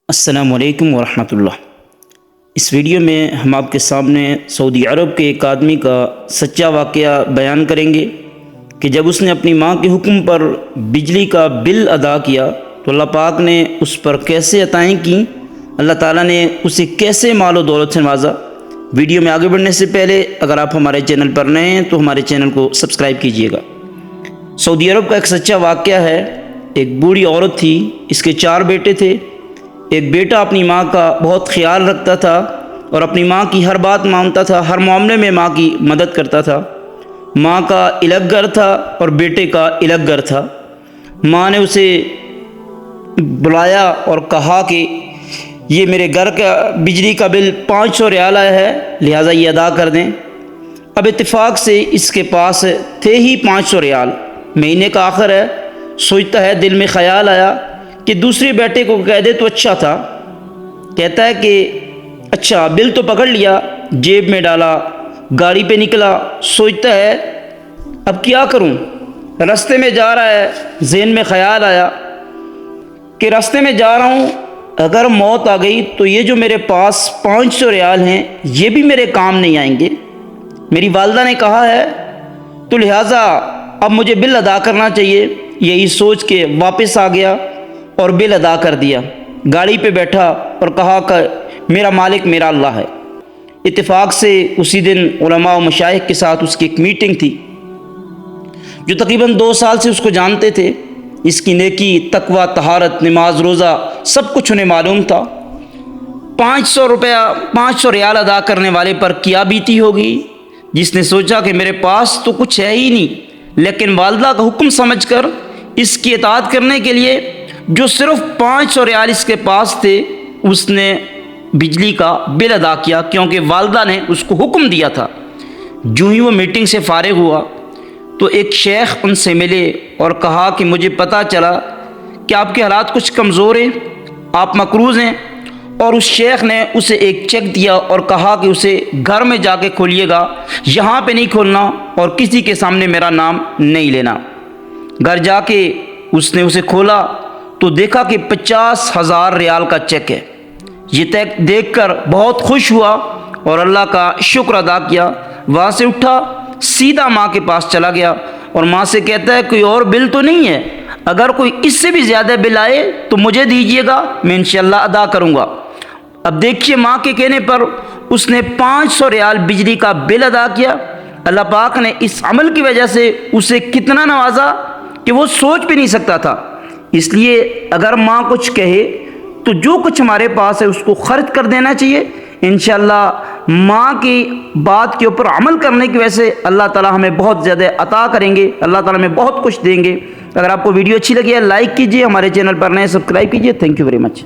السلام علیکم ورحمۃ اللہ۔ اس ویڈیو میں ہم آپ کے سامنے سعودی عرب کے ایک آدمی کا سچا واقعہ بیان کریں گے کہ جب اس نے اپنی ماں کے حکم پر بجلی کا بل ادا کیا تو اللہ پاک نے اس پر کیسے عطائیں کیں، اللہ تعالیٰ نے اسے کیسے مال و دولت سے نوازا۔ ویڈیو میں آگے بڑھنے سے پہلے اگر آپ ہمارے چینل پر نئے ہیں تو ہمارے چینل کو سبسکرائب کیجیے گا۔ سعودی عرب کا ایک سچا واقعہ ہے۔ ایک بوڑھی عورت تھی، اس کے 4 بیٹے تھے۔ ایک بیٹا اپنی ماں کا بہت خیال رکھتا تھا اور اپنی ماں کی ہر بات مانتا تھا، ہر معاملے میں ماں کی مدد کرتا تھا۔ ماں کا الگ گھر تھا اور بیٹے کا الگ گھر تھا۔ ماں نے اسے بلایا اور کہا کہ یہ میرے گھر کا بجلی کا بل 500 ریال آیا ہے، لہٰذا یہ ادا کر دیں۔ اب اتفاق سے اس کے پاس تھے ہی 500 ریال، مہینے کا آخر ہے، سوچتا ہے، دل میں خیال آیا کہ دوسرے بیٹے کو کہہ دے تو اچھا تھا۔ کہتا ہے کہ اچھا، بل تو پکڑ لیا، جیب میں ڈالا، گاڑی پہ نکلا، سوچتا ہے اب کیا کروں۔ راستے میں جا رہا ہے، ذہن میں خیال آیا کہ راستے میں جا رہا ہوں، اگر موت آ گئی تو یہ جو میرے پاس 500 ریال ہیں یہ بھی میرے کام نہیں آئیں گے۔ میری والدہ نے کہا ہے تو لہٰذا اب مجھے بل ادا کرنا چاہیے۔ یہی سوچ کے واپس آ گیا اور بل ادا کر دیا۔ گاڑی پہ بیٹھا اور کہا کہ میرا مالک میرا اللہ ہے۔ اتفاق سے اسی دن علماء و مشائخ کے ساتھ اس کی ایک میٹنگ تھی، جو تقریباً 2 سال سے اس کو جانتے تھے۔ اس کی نیکی، تقوی، طہارت، نماز، روزہ سب کچھ انہیں معلوم تھا۔ 500 ریال ادا کرنے والے پر کیا بیتی ہوگی، جس نے سوچا کہ میرے پاس تو کچھ ہے ہی نہیں، لیکن والدہ کا حکم سمجھ کر اس کی اطاعت کرنے کے لیے جو صرف 500 ریال اس کے پاس تھے، اس نے بجلی کا بل ادا کیا، کیونکہ والدہ نے اس کو حکم دیا تھا۔ جو ہی وہ میٹنگ سے فارغ ہوا تو ایک شیخ ان سے ملے اور کہا کہ مجھے پتہ چلا کہ آپ کے حالات کچھ کمزور ہیں، آپ مقروض ہیں، اور اس شیخ نے اسے ایک چیک دیا اور کہا کہ اسے گھر میں جا کے کھولیے گا، یہاں پہ نہیں کھولنا اور کسی کے سامنے میرا نام نہیں لینا۔ گھر جا کے اس نے اسے کھولا تو دیکھا کہ 50,000 ریال کا چیک ہے۔ یہ دیکھ کر بہت خوش ہوا اور اللہ کا شکر ادا کیا۔ وہاں سے اٹھا، سیدھا ماں کے پاس چلا گیا اور ماں سے کہتا ہے کوئی اور بل تو نہیں ہے، اگر کوئی اس سے بھی زیادہ بل آئے تو مجھے دیجیے گا، میں انشاءاللہ ادا کروں گا۔ اب دیکھیے، ماں کے کہنے پر اس نے 500 ریال بجلی کا بل ادا کیا۔ اللہ پاک نے اس عمل کی وجہ سے اسے کتنا نوازا کہ وہ سوچ بھی نہیں سکتا تھا۔ اس لیے اگر ماں کچھ کہے تو جو کچھ ہمارے پاس ہے اس کو خرچ کر دینا چاہیے۔ انشاءاللہ ماں کی بات کے اوپر عمل کرنے کی وجہ سے اللہ تعالیٰ ہمیں بہت زیادہ عطا کریں گے، اللہ تعالیٰ ہمیں بہت کچھ دیں گے۔ اگر آپ کو ویڈیو اچھی لگی ہے لائک کیجیے، ہمارے چینل پر نئے سبسکرائب کیجیے۔ Thank you very much.